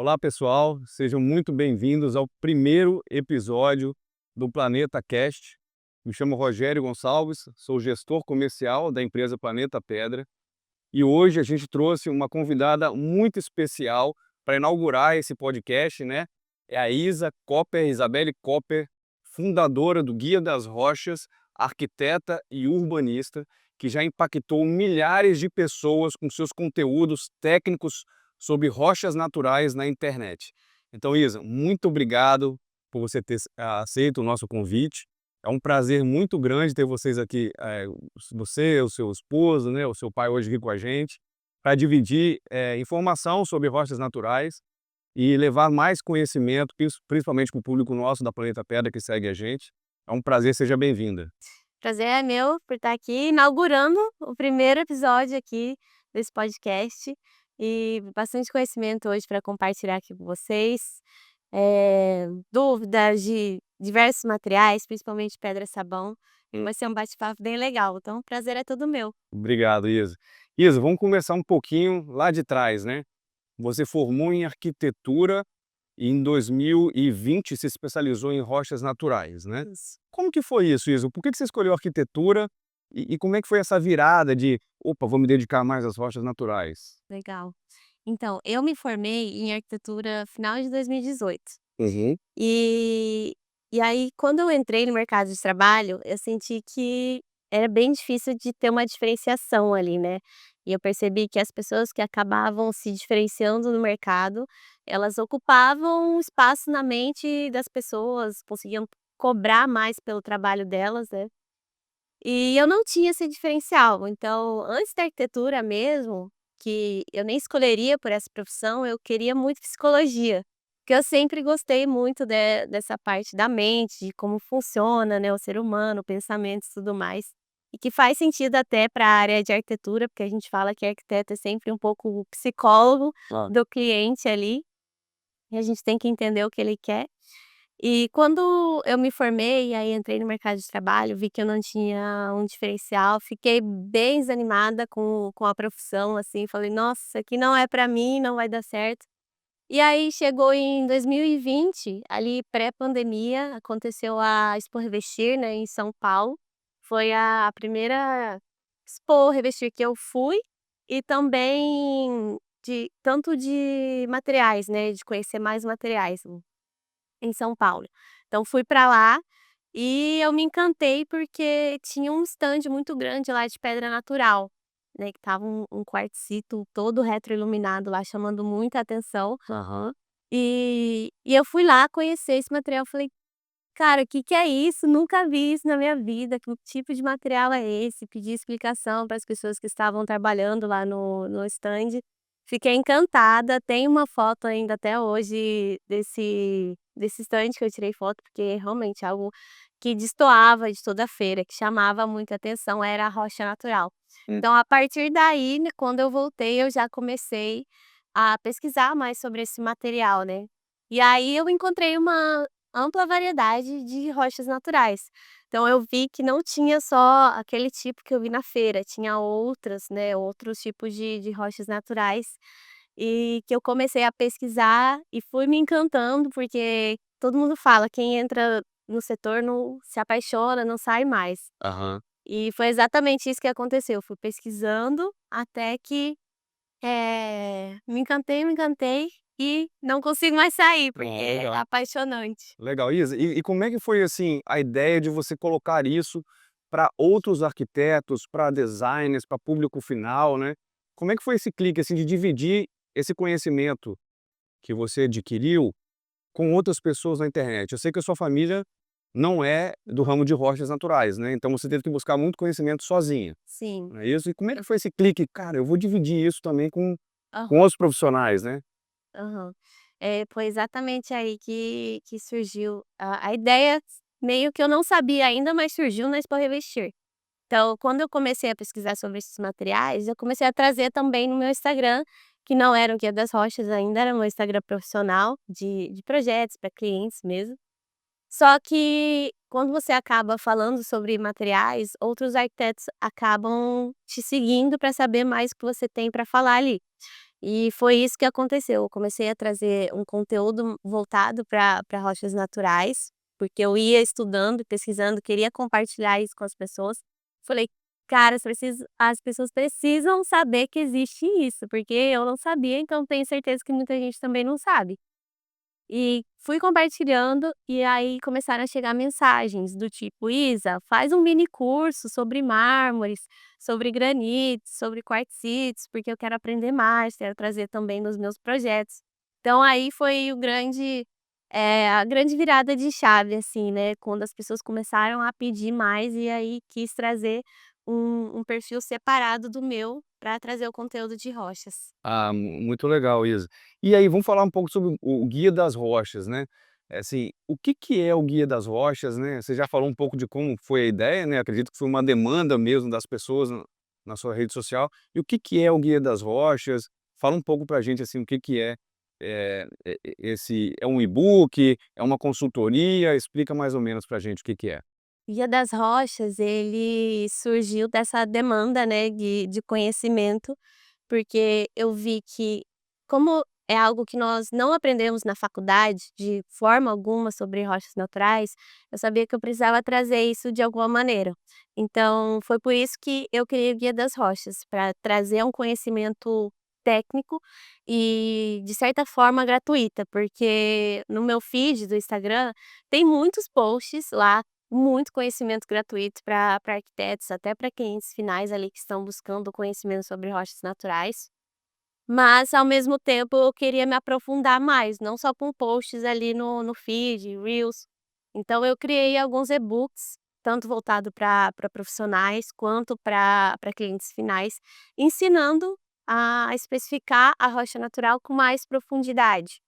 Olá, pessoal, sejam muito bem-vindos ao primeiro episódio do Planeta Cast. Me chamo Rogério Gonçalves, sou gestor comercial da empresa Planeta Pedra e hoje a gente trouxe uma convidada muito especial para inaugurar esse podcast, né? É a Isabelle Copper, fundadora do Guia das Rochas, arquiteta e urbanista, que já impactou milhares de pessoas com seus conteúdos técnicos sobre rochas naturais na internet. Então, Isa, muito obrigado por você ter aceito o nosso convite. É um prazer muito grande ter vocês aqui, você, o seu esposo, né, o seu pai hoje aqui com a gente, para dividir informação sobre rochas naturais e levar mais conhecimento, principalmente para o público nosso da Planeta Pedra que segue a gente. É um prazer, seja bem-vinda. Prazer é meu por estar aqui inaugurando o primeiro episódio aqui desse podcast e bastante conhecimento hoje para compartilhar aqui com vocês. Dúvidas de diversos materiais, principalmente pedra-sabão. Vai ser um bate-papo bem legal, então o prazer é todo meu. Obrigado, Isa. Isa, vamos começar um pouquinho lá de trás, né? Você formou em arquitetura e em 2020 se especializou em rochas naturais, né? Isso. Como que foi isso, Isa? Por que você escolheu arquitetura e como é que foi essa virada de, opa, vou me dedicar mais às rochas naturais? Legal. Então, eu me formei em arquitetura final de 2018. Uhum. E e aí, quando eu entrei no mercado de trabalho, eu senti que era bem difícil de ter uma diferenciação ali, né. E eu percebi que as pessoas que acabavam se diferenciando no mercado, elas ocupavam um espaço na mente das pessoas, conseguiam cobrar mais pelo trabalho delas, né. E eu não tinha esse diferencial, então antes da arquitetura mesmo, que eu nem escolheria por essa profissão, eu queria muito psicologia, porque eu sempre gostei muito dessa parte da mente, de como funciona, né, o ser humano, pensamentos e tudo mais. E que faz sentido até para a área de arquitetura, porque a gente fala que arquiteto é sempre um pouco o psicólogo Ah, do cliente ali, e a gente tem que entender o que ele quer. E quando eu me formei, aí entrei no mercado de trabalho, vi que eu não tinha um diferencial, fiquei bem desanimada com a profissão, assim, falei: "Nossa, isso aqui não é para mim, não vai dar certo". E aí chegou em 2020, ali pré-pandemia, aconteceu a Expo Revestir, né, em São Paulo. Foi a primeira Expo Revestir que eu fui e também de materiais, né, de conhecer mais materiais. Em São Paulo. Então fui para lá e eu me encantei porque tinha um stand muito grande lá de pedra natural, né, que estava um quartzito todo retroiluminado lá chamando muita atenção. aham. E eu fui lá conhecer esse material, falei: "Cara, o que que é isso? Nunca vi isso na minha vida, que tipo de material é esse?". Pedi explicação para as pessoas que estavam trabalhando lá no stand. Fiquei encantada, tenho uma foto ainda até hoje desse stand que eu tirei foto, porque é realmente algo que destoava de toda a feira, que chamava muita atenção, era a rocha natural. Hum. Então a partir daí, né, quando eu voltei, eu já comecei a pesquisar mais sobre esse material, né. E aí eu encontrei uma ampla variedade de rochas naturais. Então eu vi que não tinha só aquele tipo que eu vi na feira, tinha outras, né, outros tipos de rochas naturais, e que eu comecei a pesquisar e fui me encantando, porque todo mundo fala: "Quem entra no setor não se apaixona, não sai mais". Aham. E foi exatamente isso que aconteceu, eu fui pesquisando até que, me encantei e não consigo mais sair, porque é Legal. apaixonante. Legal. Isa, e como é que foi, assim, a ideia de você colocar isso para outros arquitetos, para designers, para público final, né? Como é que foi esse clique, assim, de dividir esse conhecimento que você adquiriu com outras pessoas na internet? Eu sei que a sua família não é do ramo de rochas naturais, né, então você teve que buscar muito conhecimento sozinha, Sim. não é isso? E como é que foi esse clique? "Cara, eu vou dividir isso também com Aham, outros profissionais", né? aham. Foi exatamente aí que surgiu a ideia, meio que eu não sabia ainda, mas surgiu na Expo Revestir. Então, quando eu comecei a pesquisar sobre esses materiais, eu comecei a trazer também no meu Instagram, que não era o Guia das Rochas ainda, era meu Instagram profissional de projetos para clientes mesmo. Só que quando você acaba falando sobre materiais, outros arquitetos acabam te seguindo para saber mais o que você tem para falar ali. E foi isso que aconteceu, eu comecei a trazer um conteúdo voltado para rochas naturais, porque eu ia estudando e pesquisando, queria compartilhar isso com as pessoas. Falei: "Cara, as pessoas precisam saber que existe isso", porque eu não sabia, então tenho certeza que muita gente também não sabe. E fui compartilhando, e aí começaram a chegar mensagens do tipo: "Isa, faz um mini curso sobre mármores, sobre granitos, sobre quartzitos, porque eu quero aprender mais, quero trazer também nos meus projetos". Então aí foi a grande virada de chave, assim, né, quando as pessoas começaram a pedir mais, e aí quis trazer um perfil separado do meu, para trazer o conteúdo de rochas. Ah, muito legal, Isa. E aí, vamos falar um pouco sobre o Guia das Rochas, né. Assim, o que que é o Guia das Rochas, né? Você já falou um pouco de como foi a ideia, né, acredito que foi uma demanda mesmo das pessoas na sua rede social. E o que que é o Guia das Rochas? Fala um pouco pra gente, assim, o que que é, esse é um e-book, é uma consultoria? Explica mais ou menos pra gente o que que é. Guia das Rochas, ele surgiu dessa demanda, né, de conhecimento, porque eu vi que, como é algo que nós não aprendemos na faculdade de forma alguma sobre rochas naturais, eu sabia que eu precisava trazer isso de alguma maneira. Então, foi por isso que eu criei o Guia das Rochas, para trazer um conhecimento técnico e, de certa forma, gratuita, porque no meu feed do Instagram tem muitos posts lá, muito conhecimento gratuito para arquitetos, até para clientes finais ali que estão buscando conhecimento sobre rochas naturais. Mas, ao mesmo tempo, eu queria me aprofundar mais, não só com posts ali no feed, reels. Então eu criei alguns e-books, tanto voltado para profissionais quanto para clientes finais, ensinando a especificar a rocha natural com mais profundidade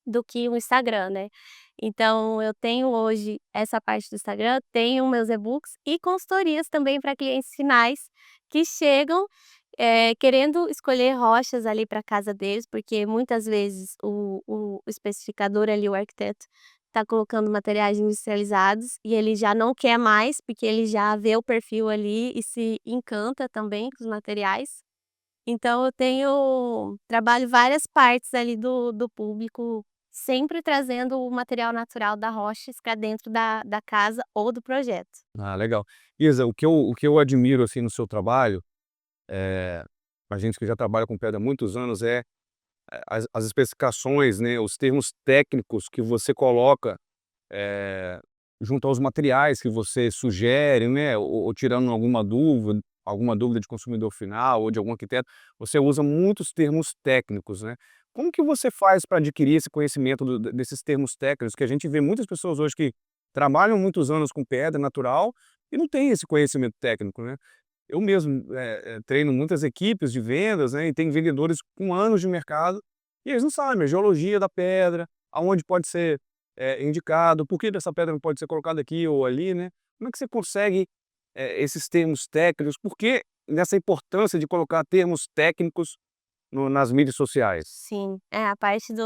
do que o Instagram, né. Então eu tenho hoje essa parte do Instagram, tenho meus e-books e consultorias também para clientes finais que chegam, querendo escolher rochas ali para casa deles, porque muitas vezes o especificador ali, o arquiteto, está colocando materiais industrializados e ele já não quer mais, porque ele já vê o perfil ali e se encanta também com os materiais. Então eu trabalho várias partes ali do público, sempre trazendo o material natural da rochas para dentro da casa ou do projeto. Ah, legal. Isa, o que eu admiro, assim, no seu trabalho, eh, a gente que já trabalha com pedra há muitos anos, as especificações, né, os termos técnicos que você coloca, eh, junto aos materiais que você sugere, né, ou tirando alguma dúvida de consumidor final ou de algum arquiteto, você usa muitos termos técnicos, né. Como que você faz para adquirir esse conhecimento desses termos técnicos, que a gente vê muitas pessoas hoje que trabalham muitos anos com pedra natural e não tem esse conhecimento técnico, né. Eu mesmo, treino muitas equipes de vendas, né, e tem vendedores com anos de mercado, e eles não sabem a geologia da pedra, aonde pode ser, indicado, por que dessa pedra não pode ser colocada aqui ou ali, né. Como é que você consegue, esses termos técnicos? Por que nessa importância de colocar termos técnicos no nas mídias sociais? Sim, a parte de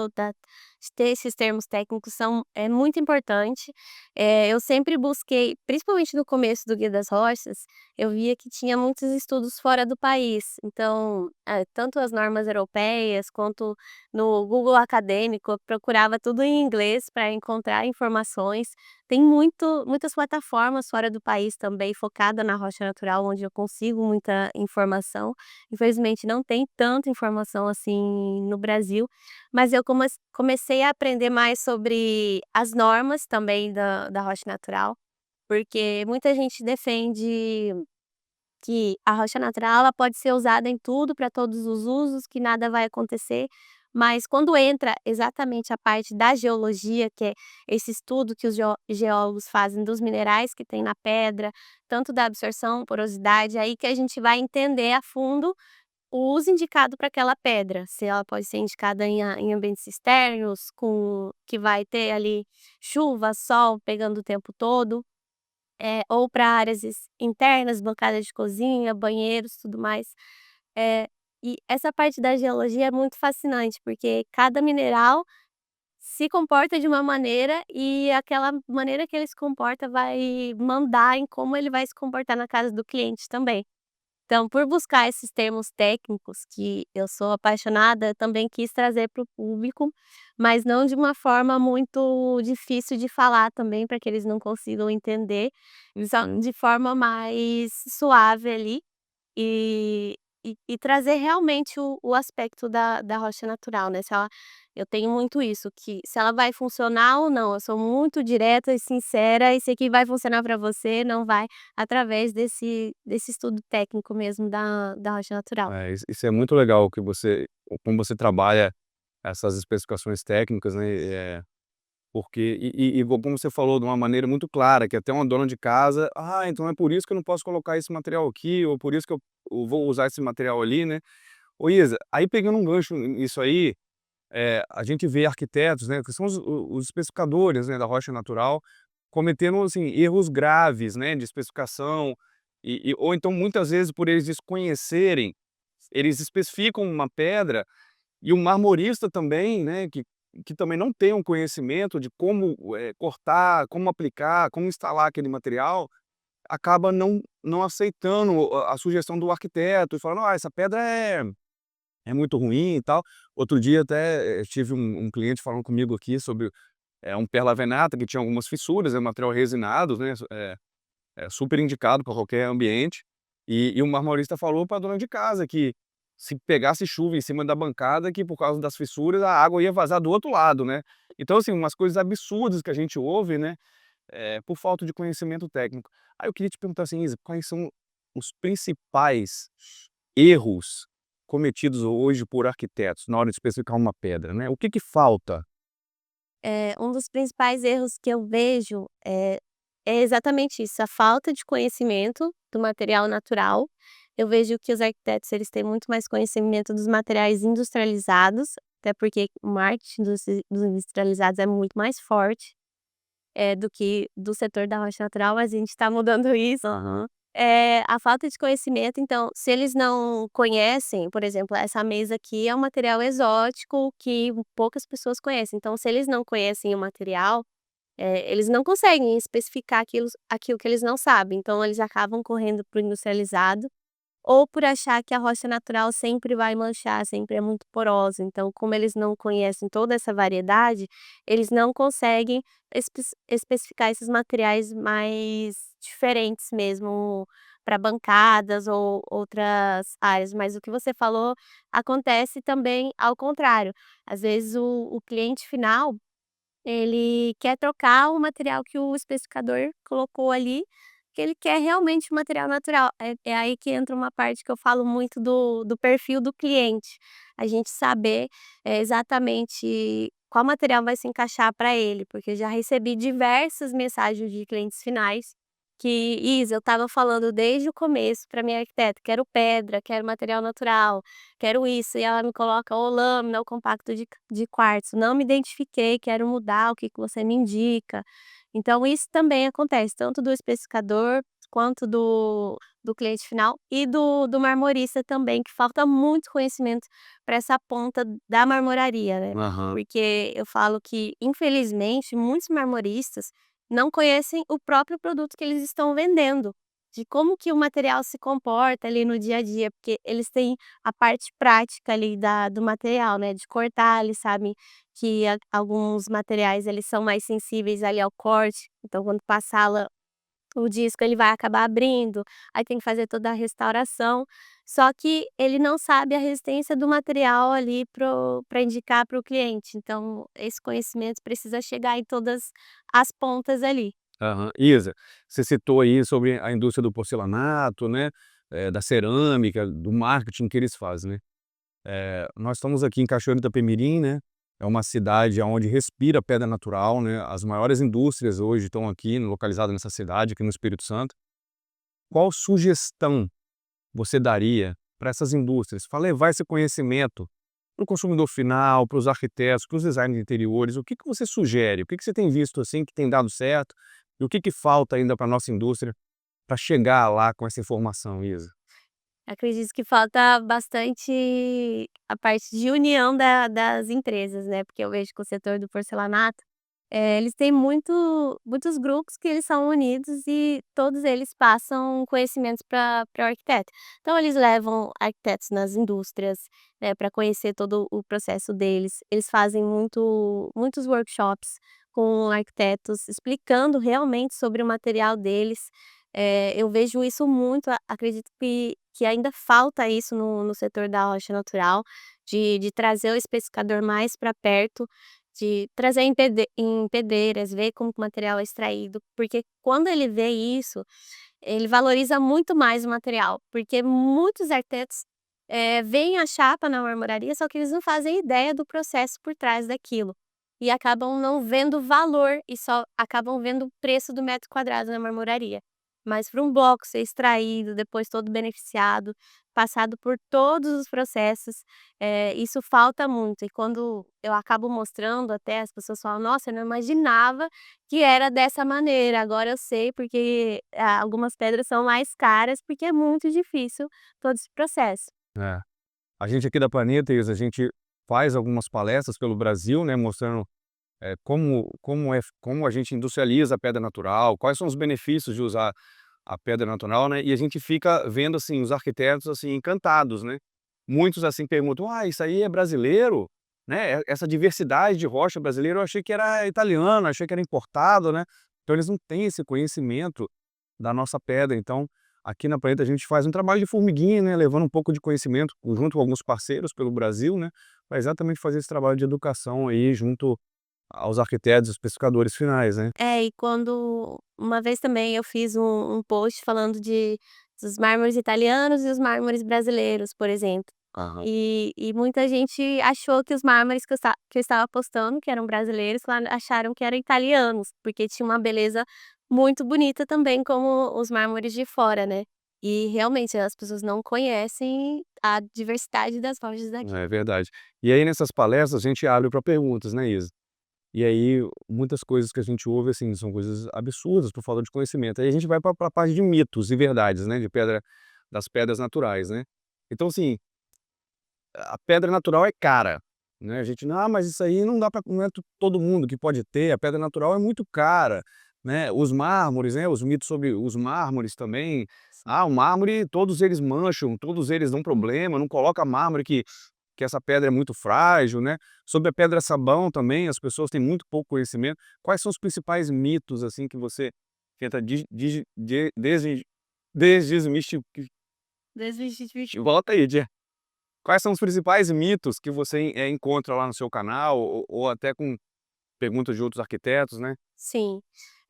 ter esses termos técnicos é muito importante. Eu sempre busquei, principalmente no começo do Guia das Rochas, eu via que tinha muitos estudos fora do país, então, tanto as normas europeias quanto no Google Acadêmico, eu procurava tudo em inglês para encontrar informações. Tem muitas plataformas fora do país também focada na rocha natural, onde eu consigo muita informação. Infelizmente não tem tanta informação assim no Brasil, mas eu comecei a aprender mais sobre as normas também da rocha natural, porque muita gente defende que a rocha natural ela pode ser usada em tudo, para todos os usos, que nada vai acontecer, mas quando entra exatamente a parte da geologia, que é esse estudo que os geólogos fazem dos minerais que tem na pedra, tanto da absorção, porosidade, aí que a gente vai entender a fundo o uso indicado para aquela pedra, se ela pode ser indicada em ambientes externos, com que vai ter ali chuva, sol pegando o tempo todo, ou para áreas internas, bancadas de cozinha, banheiros, tudo mais. Eh, e essa parte da geologia é muito fascinante, porque cada mineral se comporta de uma maneira e aquela maneira que ele se comporta vai mandar em como ele vai se comportar na casa do cliente também. Então, por buscar esses termos técnicos que eu sou apaixonada, eu também quis trazer para o público, mas não de uma forma muito difícil de falar também, para que eles não consigam entender, só de forma mais suave ali, e e trazer realmente o aspecto da rocha natural, né, se ela eu tenho muito isso, que se ela vai funcionar ou não, eu sou muito direta e sincera, e sei que vai funcionar para você, não vai, através desse estudo técnico mesmo da rocha natural. É, isso é muito legal que você como você trabalha essas especificações técnicas, né, porque como você falou de uma maneira muito clara, que até uma dona de casa: "Ah, então é por isso que eu não posso colocar esse material aqui, ou por isso que eu vou usar esse material ali", né. Ô Isa, aí pegando um gancho nisso aí, a gente vê arquitetos, né, que são os especificadores, né, da rocha natural, cometendo, assim, erros graves, né, de especificação, ou então muitas vezes por eles desconhecerem, eles especificam uma pedra, e o marmorista também, né, que também não tem um conhecimento de como, cortar, como aplicar, como instalar aquele material, acaba não aceitando a sugestão do arquiteto e falando: "Ah, essa pedra é muito ruim e tal". Outro dia até, tive um cliente falando comigo aqui sobre, um perlavenata que tinha algumas fissuras, é um material resinado, né, é super indicado para qualquer ambiente, e o marmorista falou para dona de casa que se pegasse chuva em cima da bancada, que por causa das fissuras a água ia vazar do outro lado, né. Então assim, umas coisas absurdas que a gente ouve, né, por falta de conhecimento técnico. Aí eu queria te perguntar assim, Isa, quais são os principais erros cometidos hoje por arquitetos na hora de especificar uma pedra, né? O que que falta? Um dos principais erros que eu vejo, é exatamente isso, a falta de conhecimento do material natural. Eu vejo que os arquitetos, eles têm muito mais conhecimento dos materiais industrializados, até porque o marketing dos industrializados é muito mais forte, do que do setor da rocha natural, mas a gente está mudando isso. Aham. A falta de conhecimento, então, se eles não conhecem, por exemplo, essa mesa aqui é um material exótico que poucas pessoas conhecem, então se eles não conhecem o material, eles não conseguem especificar aquilo que eles não sabem, então eles acabam correndo para o industrializado, ou por achar que a rocha natural sempre vai manchar, sempre é muito porosa, então como eles não conhecem toda essa variedade, eles não conseguem especificar esses materiais mais diferentes mesmo para bancadas ou outras áreas, mas o que você falou acontece também ao contrário, às vezes o cliente final, ele quer trocar o material que o especificador colocou ali, que ele quer realmente o material natural. É aí que entra uma parte que eu falo muito do perfil do cliente. A gente saber, exatamente qual material vai se encaixar para ele, porque eu já recebi diversas mensagens de clientes finais que: "Isa, eu estava falando desde o começo para minha arquiteta, quero pedra, quero material natural, quero isso", e ela me coloca ou lâmina ou compacto de quartzo, não me identifiquei, quero mudar, o que que você me indica? Então isso também acontece, tanto do especificador, quanto do cliente final e do marmorista também, que falta muito conhecimento para essa ponta da marmoraria, né. Aham. Porque eu falo que, infelizmente, muitos marmoristas não conhecem o próprio produto que eles estão vendendo, de como que o material se comporta ali no dia a dia, porque eles têm a parte prática ali do material, né, de cortar, eles sabem que alguns materiais eles são mais sensíveis ali ao corte, então quando passá-la o disco ele vai acabar abrindo, aí tem que fazer toda a restauração, só que ele não sabe a resistência do material ali para indicar para o cliente, então esse conhecimento precisa chegar em todas as pontas ali. Aham. Isa, você citou aí sobre a indústria do porcelanato, né, da cerâmica, do marketing que eles fazem, né. Nós estamos aqui em Cachoeiro de Itapemirim, né, é uma cidade onde respira pedra natural, né, as maiores indústrias hoje estão aqui localizadas nessa cidade, aqui no Espírito Santo. Qual sugestão você daria para essas indústrias, para levar esse conhecimento para o consumidor final, para os arquitetos, para os designers de interiores? O que que você sugere? O que que você tem visto, assim, que tem dado certo? E o que que falta ainda para a nossa indústria para chegar lá com essa informação, Isa? Acredito que falta bastante a parte de união das empresas, né, porque eu vejo que o setor do porcelanato Eles têm muitos grupos que eles são unidos e todos eles passam conhecimentos para o arquiteto. Então eles levam arquitetos nas indústrias, né, para conhecer todo o processo deles. Eles fazem muitos workshops com arquitetos explicando realmente sobre o material deles. Eu vejo isso muito, acredito que ainda falta isso no setor da rocha natural, de trazer o especificador mais para perto, de trazer em pedreiras, ver como que o material é extraído, porque quando ele vê isso, ele valoriza muito mais o material, porque muitos arquitetos, veem a chapa na marmoraria, só que eles não fazem ideia do processo por trás daquilo, e acabam não vendo valor e só acabam vendo o preço do metro quadrado na marmoraria. Mas para um bloco ser extraído, depois todo beneficiado, passado por todos os processos, isso falta muito. E quando eu acabo mostrando até, as pessoas falam: "Nossa, eu não imaginava que era dessa maneira, agora eu sei porque, algumas pedras são mais caras, porque é muito difícil todo esse processo". É. A gente aqui da Planeta, Isa, a gente faz algumas palestras pelo Brasil, né, mostrando, como a gente industrializa a pedra natural, quais são os benefícios de usar a pedra natural, né, e a gente fica vendo, assim, os arquitetos, assim, encantados, né. Muitos, assim, perguntam: "Ah, isso aí é brasileiro?", né, essa diversidade de rocha brasileira eu achei que era italiano, achei que era importado, né. Então eles não têm esse conhecimento da nossa pedra. Então, aqui na Planeta a gente faz um trabalho de formiguinha, né, levando um pouco de conhecimento junto com alguns parceiros pelo Brasil, né, pra exatamente fazer esse trabalho de educação aí junto aos arquitetos e especificadores finais, né. E quando uma vez também eu fiz um post falando dos mármores italianos e os mármores brasileiros, por exemplo. Aham. E muita gente achou que os mármores que eu estava postando, que eram brasileiros, acharam que eram italianos, porque tinha uma beleza muito bonita também como os mármores de fora, né. E realmente as pessoas não conhecem a diversidade das rochas daqui. É verdade. E aí nessas palestras a gente abre para perguntas, né, Isa. E aí muitas coisas que a gente ouve, assim, são coisas absurdas por falta de conhecimento. Aí a gente vai para a parte de mitos e verdades, né, de pedra das pedras naturais, né. Então assim, a pedra natural é cara, né, a gente: "Não, mas isso aí não dá para, não é todo mundo que pode ter, a pedra natural é muito cara", né. Os mármores, né, os mitos sobre os mármores também. "Ah, o mármore todos eles mancham, todos eles dão problema, não coloca mármore que essa pedra é muito frágil", né. Sobre a pedra sabão também, as pessoas têm muito pouco conhecimento. Quais são os principais mitos, assim, que você tenta desmistificar? Desmistificar. Volta aí, quais são os principais mitos que você, encontra lá no seu canal ou até com perguntas de outros arquitetos, né? Sim.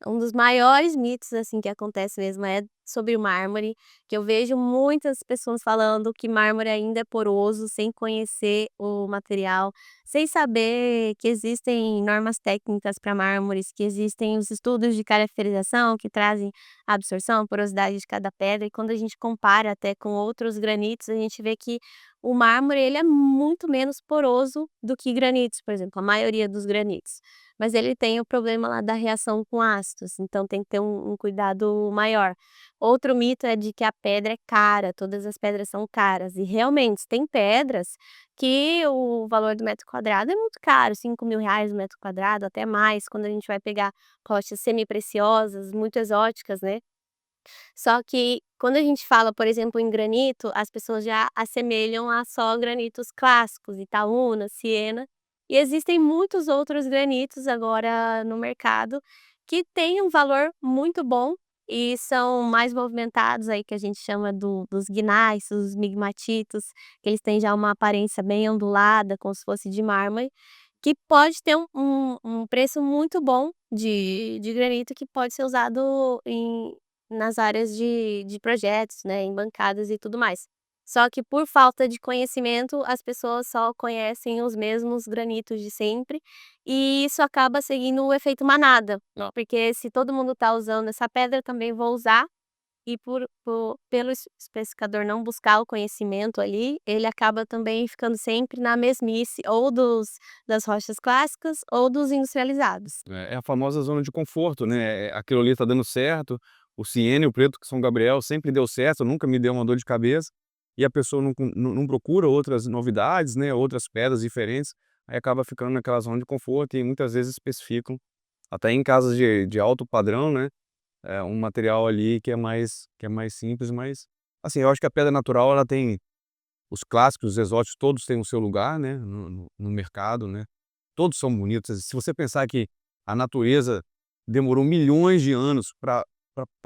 Um dos maiores mitos, assim, que acontece mesmo é sobre o mármore, que eu vejo muitas pessoas falando que mármore ainda é poroso, sem conhecer o material, sem saber que existem normas técnicas para mármores, que existem os estudos de caracterização que trazem a absorção, porosidade de cada pedra, e quando a gente compara até com outros granitos, a gente vê que o mármore ele é muito menos poroso do que granitos, por exemplo, a maioria dos granitos. Mas ele tem o problema lá da reação com ácidos, então tem que ter um cuidado maior. Outro mito é de que a pedra é cara, todas as pedras são caras, e realmente tem pedras que o valor do metro quadrado é muito caro, R$ 5.000 o metro quadrado, até mais, quando a gente vai pegar rochas semi-preciosas, muito exóticas, né. Só que quando a gente fala, por exemplo, em granito, as pessoas já assemelham a só granitos clássicos, Itaúna, Siena, e existem muitos outros granitos agora no mercado que têm um valor muito bom e são mais movimentados aí que a gente chama dos gneiss, os migmatitos, que eles têm já uma aparência bem ondulada, como se fosse de mármore, que pode ter um preço muito bom de granito que pode ser usado nas áreas de projetos, né, em bancadas e tudo mais. Só que por falta de conhecimento, as pessoas só conhecem os mesmos granitos de sempre, e isso acaba seguindo o efeito manada, Não. porque se todo mundo está usando essa pedra, eu também vou usar, e pelo especificador não buscar o conhecimento ali, ele acaba também ficando sempre na mesmice ou das rochas clássicas ou dos industrializados. É a famosa zona de conforto, né, aquilo ali tá dando certo, o ciene o preto que São Gabriel sempre deu certo, nunca me deu uma dor de cabeça, e a pessoa não procura outras novidades, né, outras pedras diferentes, aí acaba ficando naquela zona de conforto e muitas vezes especificam até em casas de alto padrão, né, é um material ali que é mais simples, mas, assim, eu acho que a pedra natural ela tem os clássicos, os exóticos, todos têm o seu lugar, né, no mercado, né. Todos são bonitos. Se você pensar que a natureza demorou milhões de anos para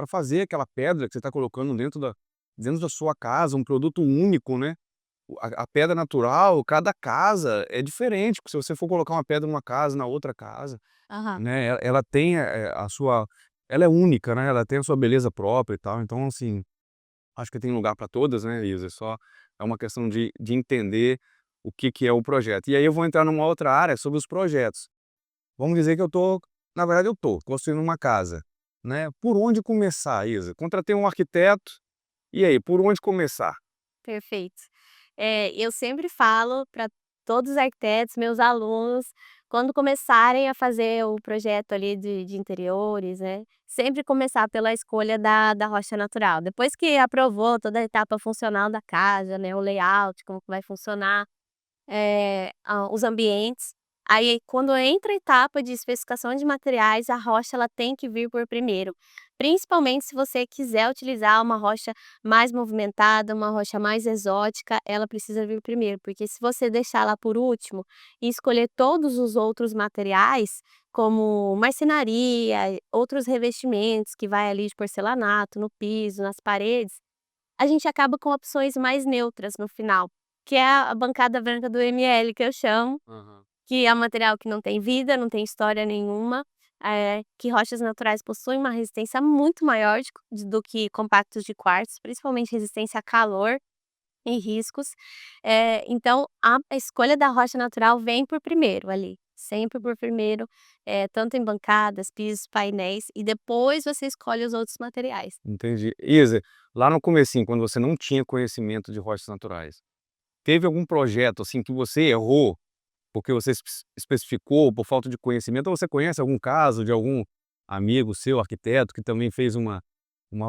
fazer aquela pedra que você está colocando dentro da sua casa, um produto único, né. A pedra natural, cada casa é diferente, se você for colocar uma pedra numa casa, na outra casa, Aham. né, ela tem, a sua ela é única, né, ela tem a sua beleza própria e tal, então assim, acho que tem lugar para todas, né, Isa, só é uma questão de entender o que que é o projeto. E aí eu vou entrar numa outra área sobre os projetos. Vamos dizer que na verdade eu tô construindo uma casa, né, por onde começar, Isa? Contratei um arquiteto, e aí, por onde começar? Perfeito. Eu sempre falo para todos os arquitetos, meus alunos, quando começarem a fazer o projeto ali de interiores, né, sempre começar pela escolha da rocha natural. Depois que aprovou toda a etapa funcional da casa, né, o layout, como que vai funcionar, os ambientes. Aí, quando entra a etapa de especificação de materiais, a rocha ela tem que vir por primeiro, principalmente se você quiser utilizar uma rocha mais movimentada, uma rocha mais exótica, ela precisa vir primeiro, porque se você deixar lá por último e escolher todos os outros materiais, como marcenaria, outros revestimentos que vai ali de porcelanato no piso, nas paredes, a gente acaba com opções mais neutras no final, que é a bancada branca do ML que eu chamo, Aham. que é um material que não tem vida, não tem história nenhuma, que rochas naturais possuem uma resistência muito maior do que compactos de quartzo, principalmente resistência a calor e riscos. Então a escolha da rocha natural vem por primeiro ali, sempre por primeiro, tanto em bancadas, pisos, painéis, e depois você escolhe os outros materiais. Entendi. Isa, lá no comecinho, quando você não tinha conhecimento de rochas naturais, teve algum projeto, assim, que você errou, porque você especificou por falta de conhecimento, ou você conhece algum caso de algum amigo seu, arquiteto, que também fez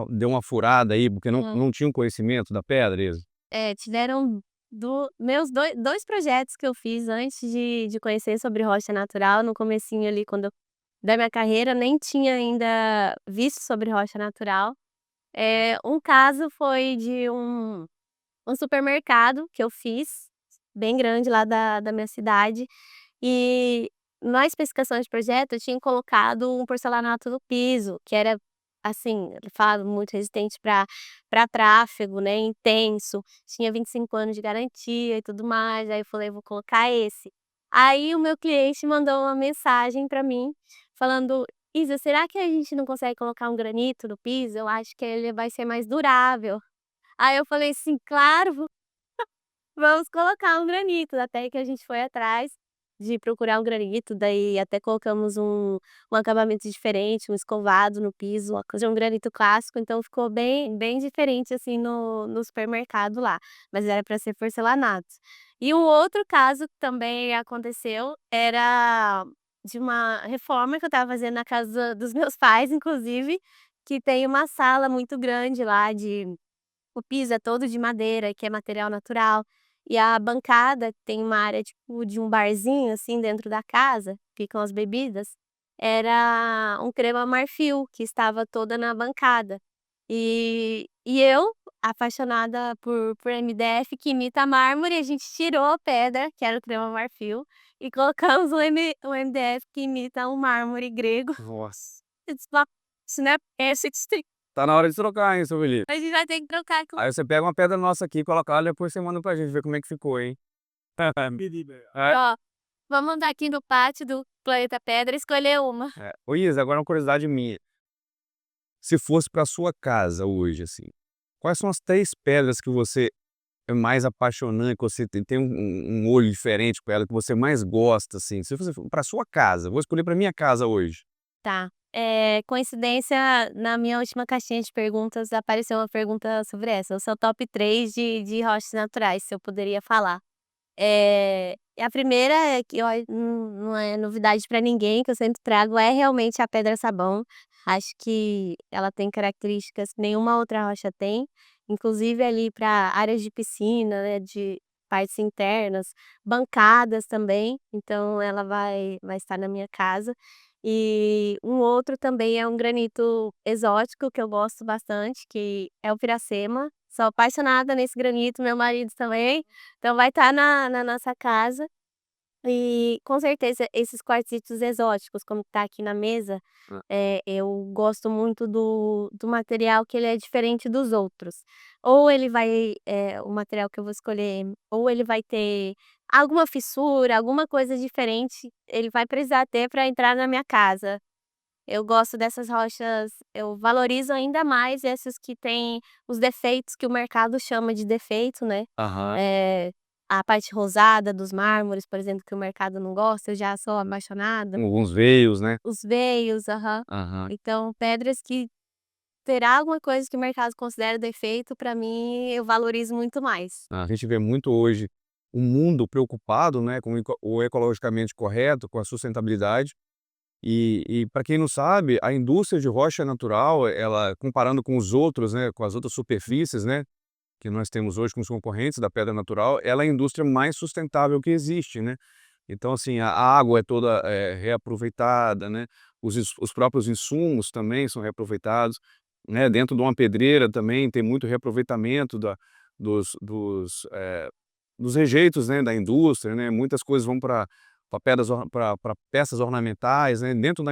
deu uma furada aí, porque não tinha um conhecimento da pedra, Isa? Tiveram meus dois projetos que eu fiz antes de conhecer sobre rocha natural, no comecinho ali da minha carreira, nem tinha ainda visto sobre rocha natural. Um caso foi de um supermercado que eu fiz, bem grande lá da minha cidade, e na especificação de projeto eu tinha colocado um porcelanato no piso, que era, assim, ele fala muito resistente para tráfego, né, intenso, tinha 25 anos de garantia e tudo mais, aí eu falei: "Vou colocar esse". Aí o meu cliente mandou uma mensagem para mim falando: "Isa, será que a gente não consegue colocar um granito no piso? Eu acho que ele vai ser mais durável". Aí eu falei assim: "Claro, vamos colocar um granito", até que a gente foi atrás de procurar um granito, daí até colocamos um acabamento diferente, um escovado no piso, uma coisa um granito clássico, então ficou bem diferente, assim, no supermercado lá, mas era para ser porcelanato. E um outro caso que também aconteceu, era de uma reforma que eu estava fazendo na casa dos meus pais, inclusive, que tem uma sala muito grande lá de o piso é todo de madeira, que é material natural, e a bancada tem uma área tipo de um barzinho, assim, dentro da casa, ficam as bebidas, era um crema marfil que estava toda na bancada. E eu, apaixonada por MDF que imita mármore, a gente tirou a pedra, que era o crema marfil, e colocamos o MDF que imita um mármore grego. Nossa. Isso não é esse que Tá na hora de trocar, hein, seu Felipe. a gente vai ter que trocar. Aí você pega uma pedra nossa aqui, coloca lá, depois você manda pra gente ver como é que ficou, hein. É, Ó, vamos andar aqui no pátio do Planeta Pedra e escolher uma. é. Ô Isa, agora uma curiosidade minha, se fosse pra sua casa hoje, assim, quais são as 3 pedras que você é mais apaixonante, que você tem um olho diferente com ela, que você mais gosta, assim? Se fosse pra sua casa, vou escolher pra minha casa hoje. Tá. Coincidência, na minha última caixinha de perguntas apareceu uma pergunta sobre essa, o seu top 3 de rochas naturais, se eu poderia falar. A primeira é que eu não é novidade para ninguém, que eu sempre trago, é realmente a pedra-sabão. Acho que ela tem características que nenhuma outra rocha tem, inclusive ali para áreas de piscina, né, de partes internas, bancadas também, então ela vai estar na minha casa. E um outro também é um granito exótico que eu gosto bastante, que é o Piracema. Sou apaixonada nesse granito, meu marido também, então vai estar na nossa casa. E com certeza esses quartzitos exóticos, como tá aqui na mesa, Hã. eu gosto muito do material que ele é diferente dos outros. Ou ele vai o material que eu vou escolher, ou ele vai ter alguma fissura, alguma coisa diferente, ele vai precisar ter para entrar na minha casa. Eu gosto dessas rochas, eu valorizo ainda mais essas que têm os defeitos que o mercado chama de defeito, né. Aham. Eh, a parte rosada dos mármores, por exemplo, que o mercado não gosta, eu já sou apaixonada. Alguns veios, né. Os veios, aham. Aham. Então pedras que terá alguma coisa que o mercado considera defeito, pra mim eu valorizo muito mais. A gente vê muito hoje o mundo preocupado, né, com o ecologicamente correto, com a sustentabilidade. E para quem não sabe, a indústria de rocha natural, ela comparando com os outros, né, com as outras superfícies, né, que nós temos hoje com os concorrentes da pedra natural, ela é a indústria mais sustentável que existe, né. Então, assim, a água é toda, reaproveitada, né, os próprios insumos também são reaproveitados, né, dentro de uma pedreira também tem muito reaproveitamento dos rejeitos, né, da indústria, né, muitas coisas vão para pedras para peças ornamentais, né, dentro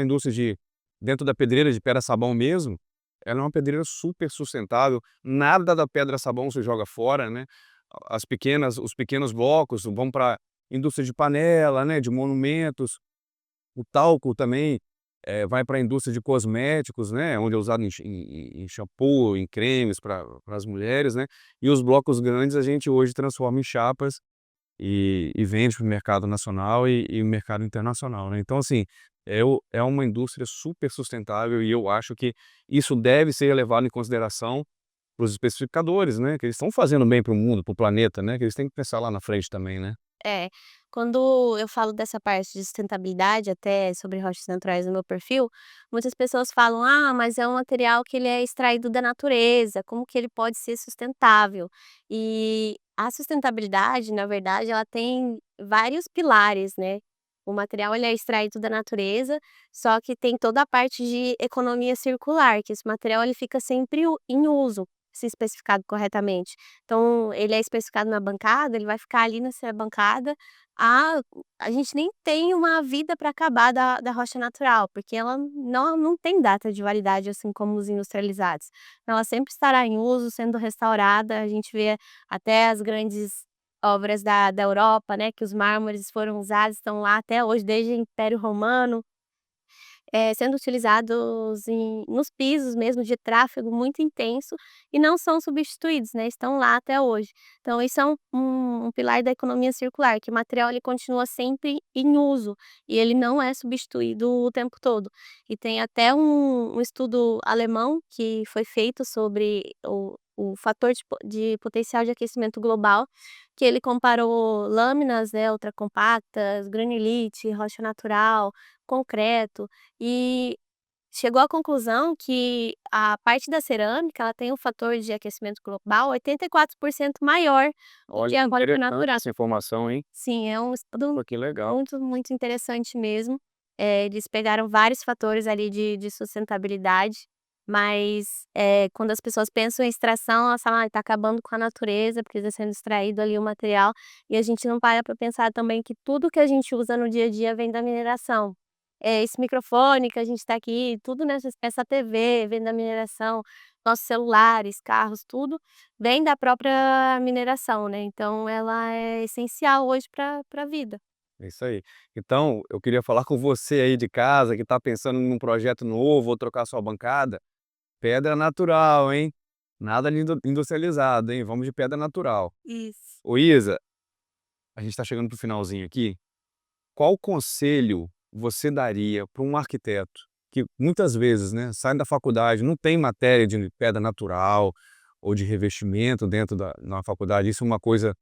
da pedreira de pedra-sabão mesmo, ela é uma pedreira super sustentável, nada da pedra-sabão se joga fora, né, os pequenos blocos vão para indústria de panela, né, de monumentos, o talco também, vai para a indústria de cosméticos, né, onde é usado em shampoo, em cremes para as mulheres, né, e os blocos grandes a gente hoje transforma em chapas e vende para o mercado nacional e o mercado internacional, né. Então assim, é uma indústria super sustentável e eu acho que isso deve ser levado em consideração para os especificadores, né, que eles estão fazendo bem para o mundo, para o planeta, né, que eles têm que pensar lá na frente também, né. É, quando eu falo dessa parte de sustentabilidade, até sobre rochas naturais no meu perfil, muitas pessoas falam: "Ah, mas é um material que ele é extraído da natureza, como que ele pode ser sustentável?". E a sustentabilidade, na verdade, ela tem vários pilares, né. O material ele é extraído da natureza, só que tem toda a parte de economia circular, que esse material ele fica sempre em uso, se especificado corretamente. Então, ele é especificado na bancada, ele vai ficar ali nessa bancada, a a gente nem tem uma vida para acabar da rocha natural, porque ela não tem data de validade, assim como os industrializados. Então ela sempre estará em uso, sendo restaurada, a gente vê até as grandes obras da Europa, né, que os mármores foram usados, estão lá até hoje, desde o Império Romano. Sendo utilizados nos pisos mesmo de tráfego muito intenso e não são substituídos, né, estão lá até hoje. Então isso é um pilar da economia circular, que o material ele continua sempre em uso, e ele não é substituído o tempo todo. E tem até um estudo alemão que foi feito sobre o fator de potencial de aquecimento global, que ele comparou lâminas, né, ultracompactas, granilite, rocha natural, concreto, e chegou à conclusão que a parte da cerâmica, ela tem um fator de aquecimento global 84% maior do Olha que a que rocha interessante natural. essa informação, hein. Sim, é um estudo Pô, que legal. muito, muito interessante mesmo. Eles pegaram vários fatores ali de sustentabilidade, mas, quando as pessoas pensam em extração, elas falam: "Ai, tá acabando com a natureza, porque está sendo extraído ali o material", e a gente não para pra pensar também que tudo que a gente usa no dia a dia vem da mineração. Esse microfone que a gente tá aqui, tudo essa TV vem da mineração, nossos celulares, carros, tudo vem da própria mineração, né, então ela é essencial hoje pra vida. É isso aí. Então, eu queria falar com você aí de casa que está pensando num projeto novo ou trocar sua bancada, pedra natural, hein. Nada de industrializado, hein, vamos de pedra natural. Isso. Ô Isa, a gente está chegando para o finalzinho aqui, qual conselho você daria para um arquiteto que muitas vezes, né, sai da faculdade, não tem matéria de pedra natural ou de revestimento dentro da na faculdade, isso é uma coisa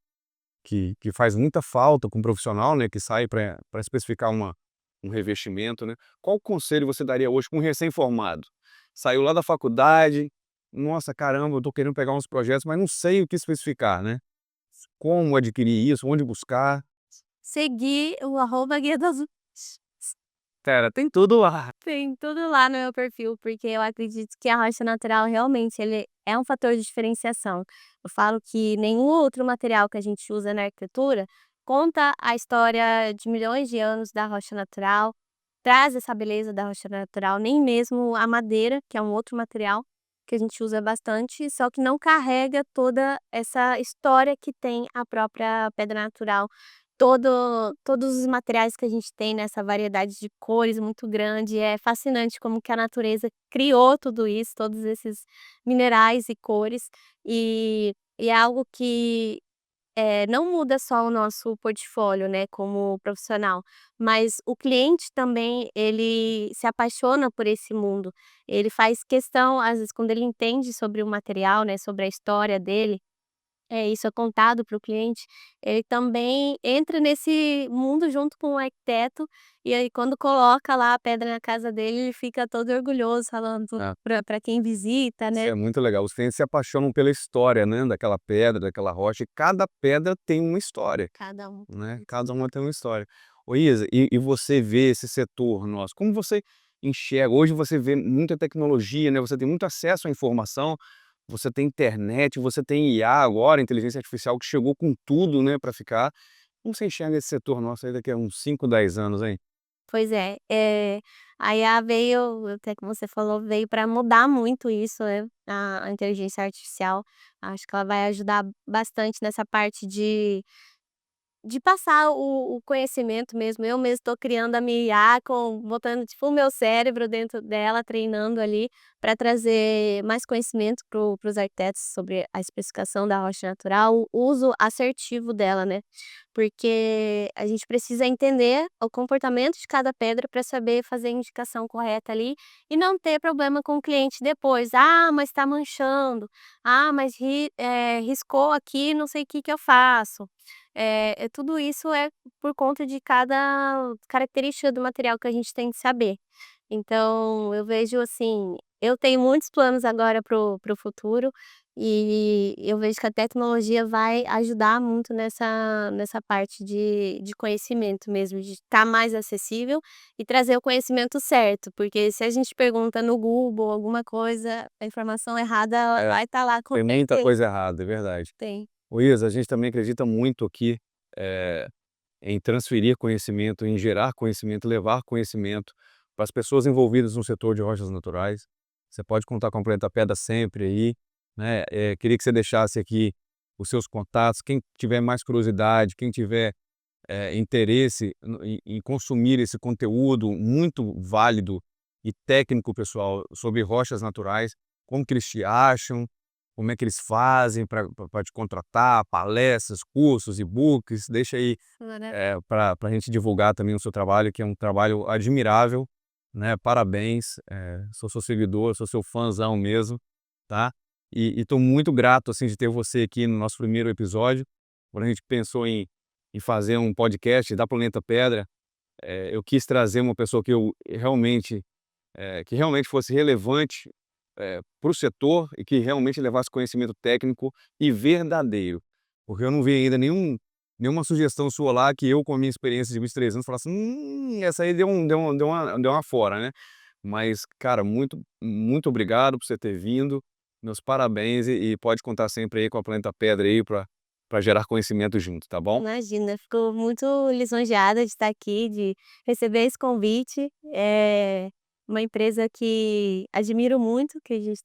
que faz muita falta com um profissional, né, que sai para especificar um revestimento, né. Qual conselho você daria hoje para um recém-formado? Saiu lá da faculdade, "Nossa, caramba, eu estou querendo pegar uns projetos, mas não sei o que especificar", né. Como adquirir isso? Onde buscar? Seguir o arroba Guia das Luzes. Pera, tem tudo lá. Tem tudo lá no meu perfil, porque eu acredito que a rocha natural realmente ele é um fator de diferenciação. Eu falo que nenhum outro material que a gente usa na arquitetura conta a história de milhões de anos da rocha natural, traz essa beleza da rocha natural, nem mesmo a madeira, que é um outro material que a gente usa bastante, só que não carrega toda essa história que tem a própria pedra natural. Todos os materiais que a gente tem nessa variedade de cores muito grande, é fascinante como que a natureza criou tudo isso, todos esses minerais e cores, e é algo que, não muda só o nosso portfólio, né, como profissional, mas o cliente também ele se apaixona por esse mundo. Ele faz questão, às vezes, quando ele entende sobre o material, né, sobre a história dele, isso é contado para o cliente, ele também entra nesse mundo junto com o arquiteto, e aí quando coloca lá a pedra na casa dele, ele fica todo orgulhoso falando É, para quem visita, isso né. é muito legal. Os clientes se apaixonam pela história, né, daquela pedra, daquela rocha, e cada pedra tem uma história, Cada um. né, cada uma tem uma história. Ô Isa, e você vê esse setor nosso, como você enxerga? Hoje você vê muita tecnologia, né, você tem muito acesso à informação, você tem internet, você tem IA agora, inteligência artificial que chegou com tudo, né, para ficar. Como você enxerga esse setor nosso aí daqui a uns 5, 10 anos, hein? Pois é, a IA veio, até como você falou, veio para mudar muito isso, né, a inteligência artificial. Acho que ela vai ajudar bastante nessa parte de passar o conhecimento mesmo. Eu mesmo estou criando a minha IA com botando, tipo, o meu cérebro dentro dela, treinando ali, para trazer mais conhecimento para os arquitetos sobre a especificação da rocha natural, o uso assertivo dela, né. Porque a gente precisa entender o comportamento de cada pedra para saber fazer a indicação correta ali, e não ter problema com o cliente depois: "Ah, mas está manchando. Ah, mas riscou aqui, não sei o que que eu faço". Tudo isso é por conta de cada característica do material que a gente tem que saber. Então eu vejo assim, eu tenho muitos planos agora para o futuro, e eu vejo que a tecnologia vai ajudar muito nessa parte de conhecimento mesmo, de estar mais acessível e trazer o conhecimento certo, porque se a gente pergunta no Google alguma coisa, a informação errada É, vai estar lá com tem muita certeza. coisa errada, é verdade. Tem. Ô Isa, a gente também acredita muito aqui, eh, em transferir conhecimento, em gerar conhecimento, levar conhecimento para as pessoas envolvidas no setor de rochas naturais. Você pode contar com a Planeta Pedra sempre aí, né, queria que você deixasse aqui os seus contatos, quem tiver mais curiosidade, quem tiver, interesse em consumir esse conteúdo muito válido e técnico, pessoal, sobre rochas naturais, como que eles te acham, como é que eles fazem para te contratar, palestras, cursos, e-books, deixa aí, para a gente divulgar também o seu trabalho, que é um trabalho admirável, né, parabéns, sou seu seguidor, sou seu fãzão mesmo, tá. E estou muito grato, assim, de ter você aqui no nosso primeiro episódio. Quando a gente pensou em fazer um podcast da Planeta Pedra, eu quis trazer uma pessoa que eu realmente, que realmente fosse relevante, para o setor e que realmente levasse conhecimento técnico e verdadeiro, porque eu não vi ainda nenhuma sugestão sua lá que eu, com a minha experiência de 23 anos, falasse: essa aí deu uma fora, né". Mas, cara, muito obrigado por você ter vindo, meus parabéns e pode contar sempre aí com a Planeta Pedra aí para gerar conhecimento junto, tá bom? Imagina, fico muito lisonjeada de estar aqui, de receber esse convite. É uma empresa que admiro muito, que a gente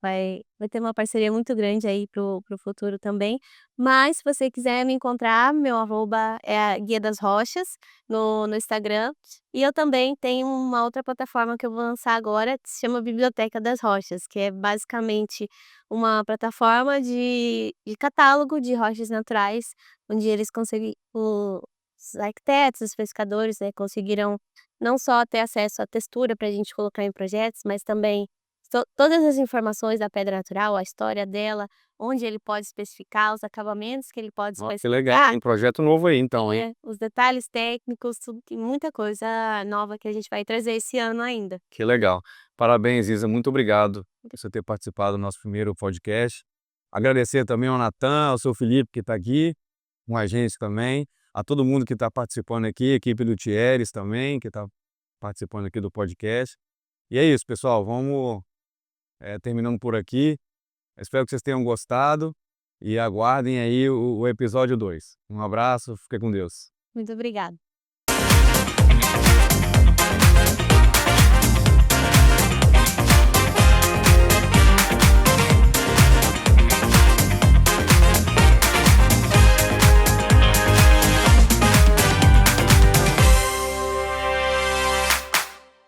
vai ter uma parceria muito grande aí para o futuro também. Mas se você quiser me encontrar, meu arroba é a Guia das Rochas no Instagram. E eu também tenho uma outra plataforma que eu vou lançar agora, que se chama Biblioteca das Rochas, que é basicamente uma plataforma de catálogo de rochas naturais, onde eles conseguem os arquitetos, os pescadores, né, conseguiram não só ter acesso à textura para a gente colocar em projetos, mas também todas as informações da pedra natural, a história dela, onde ele pode especificar, os acabamentos que ele pode Ó, que legal, especificar, hein, projeto novo aí então, hein. os detalhes técnicos, tudo, tem muita coisa nova que a gente vai trazer esse ano ainda. Que legal. Parabéns, Isa, muito obrigado por você ter participado do nosso primeiro podcast. Agradecer também ao Natan, ao seu Felipe que está aqui com a gente também, a todo mundo que está participando aqui, a equipe do Thieres também, que está participando aqui do podcast. E é isso, pessoal, vamos terminando por aqui. Espero que vocês tenham gostado e aguardem aí o episódio 2. Um abraço, fique com Deus. Muito obrigada.